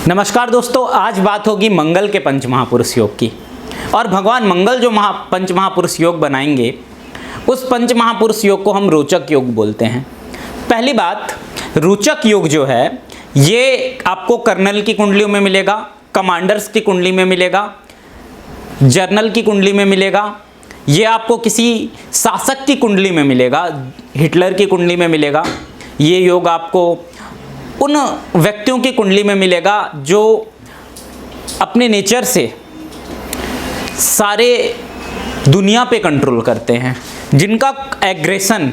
नमस्कार दोस्तों, आज बात होगी मंगल के पंच महापुरुष योग की। और भगवान मंगल जो पंच महापुरुष योग बनाएंगे, उस पंच महापुरुष योग को हम रोचक योग बोलते हैं। पहली बात, रोचक योग जो है ये आपको कर्नल की कुंडलियों में मिलेगा, कमांडर्स की कुंडली में मिलेगा, जर्नल की कुंडली में मिलेगा, ये आपको किसी शासक की कुंडली में मिलेगा, हिटलर की कुंडली में मिलेगा। ये योग आपको उन व्यक्तियों की कुंडली में मिलेगा जो अपने नेचर से सारे दुनिया पे कंट्रोल करते हैं, जिनका एग्रेशन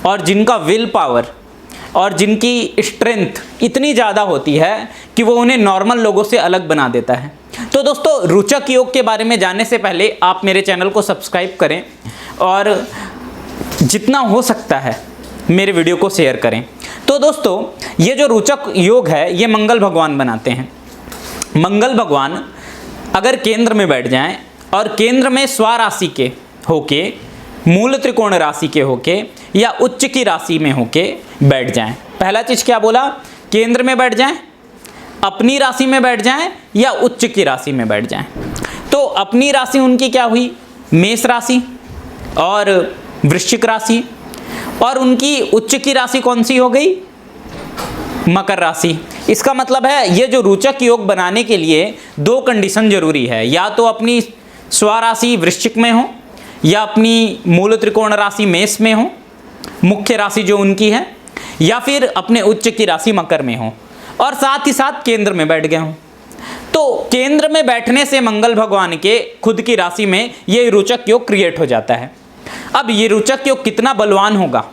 और जिनका विल पावर और जिनकी स्ट्रेंथ इतनी ज़्यादा होती है कि वो उन्हें नॉर्मल लोगों से अलग बना देता है। तो दोस्तों, रोचक योग के बारे में जानने से पहले आप मेरे चैनल को सब्सक्राइब करें और जितना हो सकता है मेरे वीडियो को शेयर करें। तो दोस्तों, ये जो रोचक योग है ये मंगल भगवान बनाते हैं। मंगल भगवान अगर केंद्र में बैठ जाएं और केंद्र में स्वराशि के होके, मूल त्रिकोण राशि के होके या उच्च की राशि में होके बैठ जाएं। पहला चीज क्या बोला? केंद्र में बैठ जाएं, अपनी राशि में बैठ जाएं या उच्च की राशि में बैठ जाएं। तो अपनी राशि उनकी क्या हुई? मेष राशि और वृश्चिक राशि। और उनकी उच्च की राशि कौन सी हो गई? मकर राशि। इसका मतलब है ये जो रोचक योग बनाने के लिए दो कंडीशन जरूरी है, या तो अपनी स्वराशि वृश्चिक में हो या अपनी मूल त्रिकोण राशि मेष में हो, मुख्य राशि जो उनकी है, या फिर अपने उच्च की राशि मकर में हो और साथ ही साथ केंद्र में बैठ गए हों। तो केंद्र में बैठने से मंगल भगवान के खुद की राशि में ये रोचक योग क्रिएट हो जाता है। अब ये रोचक योग कितना बलवान होगा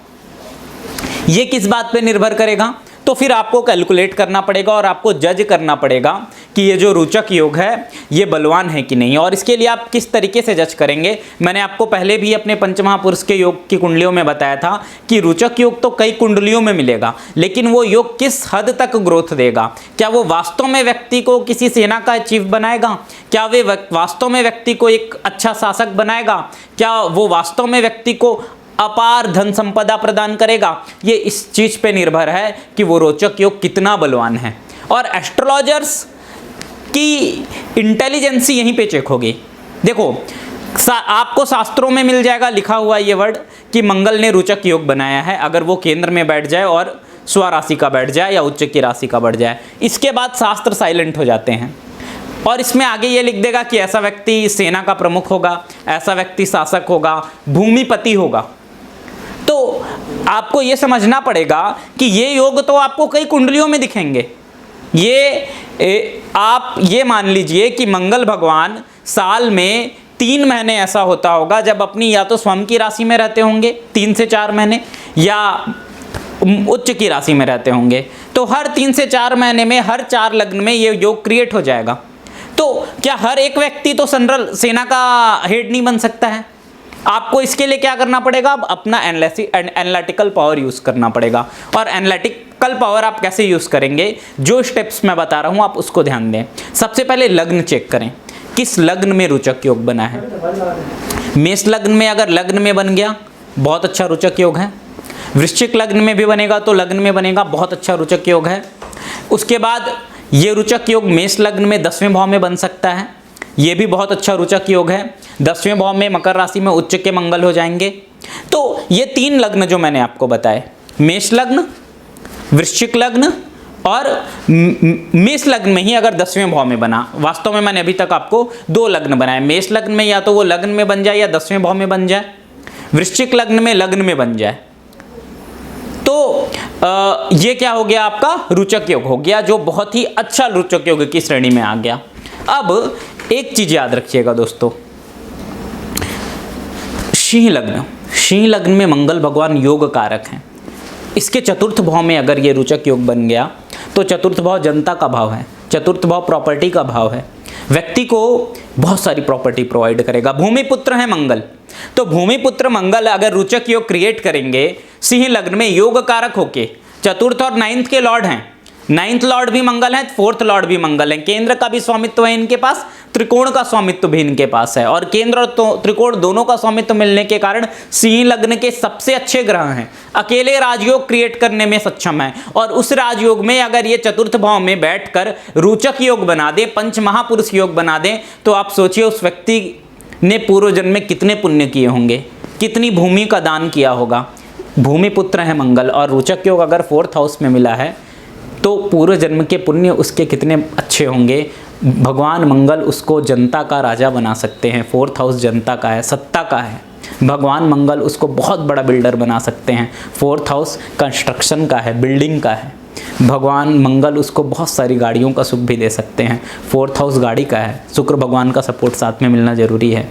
ये किस बात पे निर्भर करेगा? तो फिर आपको कैलकुलेट करना पड़ेगा और आपको जज करना पड़ेगा कि ये जो रोचक योग है ये बलवान है कि नहीं। और इसके लिए आप किस तरीके से जज करेंगे, मैंने आपको पहले भी अपने पंचमहापुरुष के योग की कुंडलियों में बताया था कि रोचक योग तो कई कुंडलियों में मिलेगा, लेकिन वो योग किस हद तक ग्रोथ देगा। क्या वो वास्तव में व्यक्ति को किसी सेना का चीफ बनाएगा? क्या वे वास्तव में व्यक्ति को एक अच्छा शासक बनाएगा? क्या वो वास्तव में व्यक्ति को अपार धन संपदा प्रदान करेगा? ये इस चीज पे निर्भर है कि वो रोचक योग कितना बलवान है। और एस्ट्रोलॉजर्स की इंटेलिजेंसी यहीं पे चेक होगी। देखो, आपको शास्त्रों में मिल जाएगा लिखा हुआ ये वर्ड कि मंगल ने रोचक योग बनाया है अगर वो केंद्र में बैठ जाए और स्वराशि का बैठ जाए या उच्च की राशि का बैठ जाए। इसके बाद शास्त्र साइलेंट हो जाते हैं और इसमें आगे ये लिख देगा कि ऐसा व्यक्ति सेना का प्रमुख होगा, ऐसा व्यक्ति शासक होगा, भूमिपति होगा। तो आपको ये समझना पड़ेगा कि ये योग तो आपको कई कुंडलियों में दिखेंगे। आप ये मान लीजिए कि मंगल भगवान साल में 3 महीने ऐसा होता होगा जब अपनी या तो स्वयं की राशि में रहते होंगे 3 से 4 महीने, या उच्च की राशि में रहते होंगे। तो हर 3 से 4 महीने में हर 4 लग्न में ये योग क्रिएट हो जाएगा। तो क्या हर एक व्यक्ति तो सेना का हेड नहीं बन सकता है? आपको इसके लिए क्या करना पड़ेगा? अपना एनालिटिकल पावर यूज करना पड़ेगा। और एनालिटिकल पावर आप कैसे यूज करेंगे, जो स्टेप्स मैं बता रहा हूं आप उसको ध्यान दें। सबसे पहले लग्न चेक करें, किस लग्न में रोचक योग बना है। मेष लग्न में अगर लग्न में बन गया, बहुत अच्छा रोचक योग है। वृश्चिक लग्न में भी बनेगा तो लग्न में बनेगा, बहुत अच्छा रोचक योग है। उसके बाद ये रोचक योग मेष लग्न में 10वें भाव में बन सकता है, ये भी बहुत अच्छा रोचक योग है। 10वें भाव में मकर राशि में उच्च के मंगल हो जाएंगे। तो ये 3 लग्न जो मैंने आपको बताए, मेष लग्न, वृश्चिक लग्न और मेष लग्न में ही अगर 10वें भाव में बना, वास्तव में मैंने अभी तक आपको 2 लग्न बनाए। मेष लग्न में या तो वो लग्न में बन जाए या 10वें भाव में बन जाए, वृश्चिक लग्न में लग्न में बन जाए। तो ये क्या हो गया? आपका रोचक योग हो गया, जो बहुत ही अच्छा रोचक योग की श्रेणी में आ गया। अब एक चीज याद रखिएगा दोस्तों, सिंह लग्न में मंगल भगवान योग कारक हैं। इसके चतुर्थ भाव में अगर ये रोचक योग बन गया तो चतुर्थ भाव जनता का भाव है, चतुर्थ भाव प्रॉपर्टी का भाव है, व्यक्ति को बहुत सारी प्रॉपर्टी प्रोवाइड करेगा। भूमिपुत्र है मंगल, तो भूमिपुत्र मंगल अगर रोचक योग क्रिएट करेंगे सिंह लग्न में योग कारक होके, चतुर्थ और 9th के लॉर्ड हैं, नाइन्थ लॉर्ड भी मंगल है, फोर्थ लॉर्ड भी मंगल है, केंद्र का भी स्वामित्व है इनके पास, त्रिकोण का स्वामित्व भी इनके पास है, और केंद्र और त्रिकोण दोनों का स्वामित्व मिलने के कारण सिंह लग्न के सबसे अच्छे ग्रह हैं, अकेले राजयोग क्रिएट करने में सक्षम है। और उस राजयोग में अगर ये चतुर्थ भाव में बैठकर रोचक योग बना दे, पंच महापुरुष योग बना दे, तो आप सोचिए उस व्यक्ति ने पूर्व जन्म में कितने पुण्य किए होंगे, कितनी भूमि का दान किया होगा। भूमि पुत्र है मंगल, और रोचक योग अगर फोर्थ हाउस में मिला है तो पूर्व जन्म के पुण्य उसके कितने अच्छे होंगे। भगवान मंगल उसको जनता का राजा बना सकते हैं, फोर्थ हाउस जनता का है, सत्ता का है। भगवान मंगल उसको बहुत बड़ा बिल्डर बना सकते हैं, फोर्थ हाउस कंस्ट्रक्शन का है, बिल्डिंग का है। भगवान मंगल उसको बहुत सारी गाड़ियों का सुख भी दे सकते हैं, फोर्थ हाउस गाड़ी का है। शुक्र भगवान का सपोर्ट साथ में मिलना जरूरी है,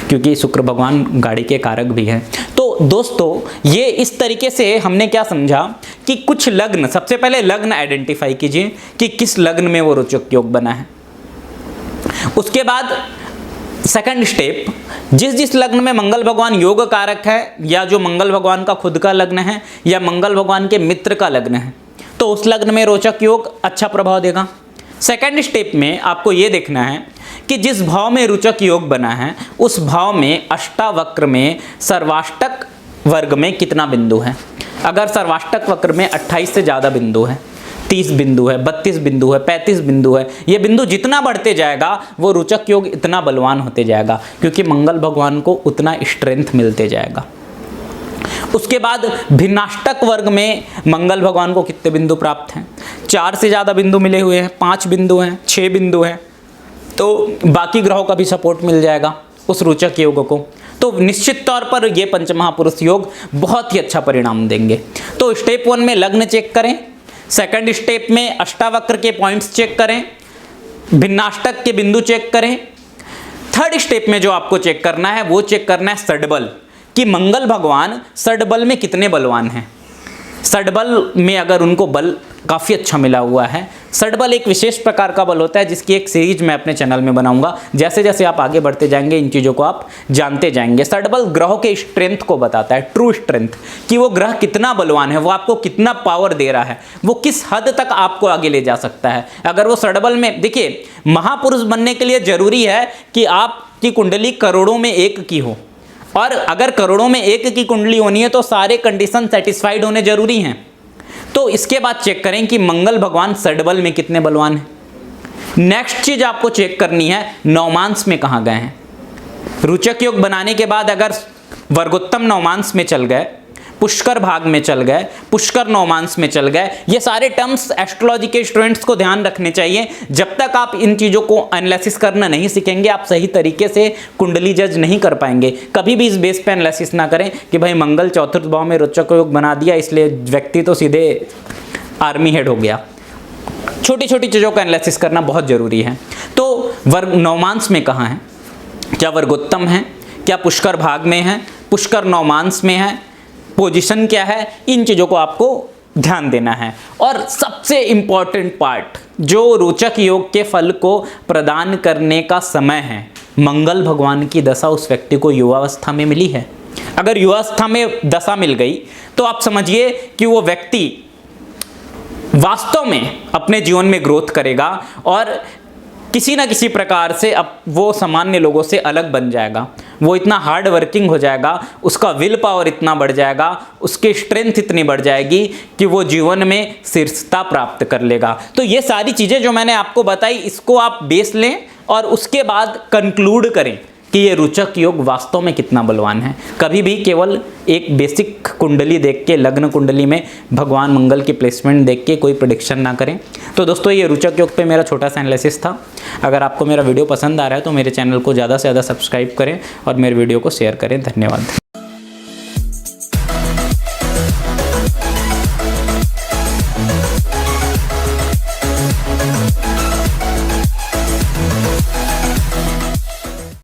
क्योंकि शुक्र भगवान गाड़ी के कारक भी हैं। तो दोस्तों, ये इस तरीके से हमने क्या समझा कि कुछ लग्न, सबसे पहले लग्न आइडेंटिफाई कीजिए कि किस लग्न में वो रोचक योग बना है। उसके बाद सेकंड स्टेप, जिस लग्न में मंगल भगवान योग कारक है, या जो मंगल भगवान का खुद का लग्न है, या मंगल भगवान के मित्र का लग्न है, तो उस लग्न में रोचक योग अच्छा प्रभाव देगा। सेकंड स्टेप में आपको ये देखना है कि जिस भाव में रोचक योग बना है, उस भाव में अष्टावक्र में सर्वाष्टक वर्ग में कितना बिंदु है। अगर सर्वाष्टक वक्र में 28 से ज़्यादा बिंदु है, 30 बिंदु है, 32 बिंदु है, 35 बिंदु है, ये बिंदु जितना बढ़ते जाएगा वो रोचक योग इतना बलवान होते जाएगा, क्योंकि मंगल भगवान को उतना स्ट्रेंथ मिलते जाएगा। उसके बाद भिन्नाष्टक वर्ग में मंगल भगवान को कितने बिंदु प्राप्त हैं? 4 से ज़्यादा बिंदु मिले हुए हैं, 5 बिंदु हैं, 6 बिंदु हैं, तो बाकी ग्रहों का भी सपोर्ट मिल जाएगा उस रोचक योग को। तो निश्चित तौर पर ये पंचमहापुरुष योग बहुत ही अच्छा परिणाम देंगे। तो स्टेप 1 में लग्न चेक करें, सेकंड स्टेप में अष्टावक्र के पॉइंट्स चेक करें, भिन्नाष्टक के बिंदु चेक करें, थर्ड स्टेप में जो आपको चेक करना है वो चेक करना है षड्बल, कि मंगल भगवान षड्बल में कितने बलवान हैं। षड्बल में अगर उनको बल काफ़ी अच्छा मिला हुआ है, षड्बल एक विशेष प्रकार का बल होता है जिसकी एक सीरीज मैं अपने चैनल में बनाऊंगा। जैसे जैसे आप आगे बढ़ते जाएंगे इन चीज़ों को आप जानते जाएंगे। षड्बल ग्रहों के स्ट्रेंथ को बताता है, ट्रू स्ट्रेंथ, कि वो ग्रह कितना बलवान है, वो आपको कितना पावर दे रहा है, वो किस हद तक आपको आगे ले जा सकता है। अगर वो षड्बल में, देखिए महापुरुष बनने के लिए जरूरी है कि आपकी कुंडली करोड़ों में एक की हो, और अगर करोड़ों में एक की कुंडली होनी है तो सारे कंडीशन सेटिस्फाइड होने जरूरी हैं। तो इसके बाद चेक करें कि मंगल भगवान षड्बल में कितने बलवान हैं। नेक्स्ट चीज आपको चेक करनी है नवमांश में कहाँ गए हैं। रोचक योग बनाने के बाद अगर वर्गोत्तम नवमांश में चल गए, पुष्कर भाग में चल गए, पुष्कर नवमांश में चल गए, ये सारे टर्म्स एस्ट्रोलॉजी के स्टूडेंट्स को ध्यान रखने चाहिए। जब तक आप इन चीज़ों को एनालिसिस करना नहीं सीखेंगे, आप सही तरीके से कुंडली जज नहीं कर पाएंगे। कभी भी इस बेस पे एनालिसिस ना करें कि भाई मंगल चौथे भाव में रोचक योग बना दिया इसलिए व्यक्ति तो सीधे आर्मी हेड हो गया। छोटी छोटी चीज़ों का एनालिसिस करना बहुत ज़रूरी है। तो वर्ग नवमांश में कहाँ है, क्या वर्गोत्तम है, क्या पुष्कर भाग में है, पुष्कर नवमांश में है, पोजीशन क्या है, इन चीज़ों को आपको ध्यान देना है। और सबसे इम्पॉर्टेंट पार्ट जो रोचक योग के फल को प्रदान करने का समय है, मंगल भगवान की दशा उस व्यक्ति को युवावस्था में मिली है। अगर युवावस्था में दशा मिल गई तो आप समझिए कि वो व्यक्ति वास्तव में अपने जीवन में ग्रोथ करेगा और किसी ना किसी प्रकार से अब वो सामान्य लोगों से अलग बन जाएगा। वो इतना हार्ड वर्किंग हो जाएगा, उसका विल पावर इतना बढ़ जाएगा, उसकी स्ट्रेंथ इतनी बढ़ जाएगी कि वो जीवन में शीर्षता प्राप्त कर लेगा। तो ये सारी चीज़ें जो मैंने आपको बताई, इसको आप बेस लें और उसके बाद कंक्लूड करें कि ये रोचक योग वास्तव में कितना बलवान है। कभी भी केवल एक बेसिक कुंडली देख के, लग्न कुंडली में भगवान मंगल की प्लेसमेंट देख के कोई प्रेडिक्शन ना करें। तो दोस्तों, ये रोचक योग पे मेरा छोटा सा एनालिसिस था। अगर आपको मेरा वीडियो पसंद आ रहा है तो मेरे चैनल को ज़्यादा से ज़्यादा सब्सक्राइब करें और मेरे वीडियो को शेयर करें। धन्यवाद।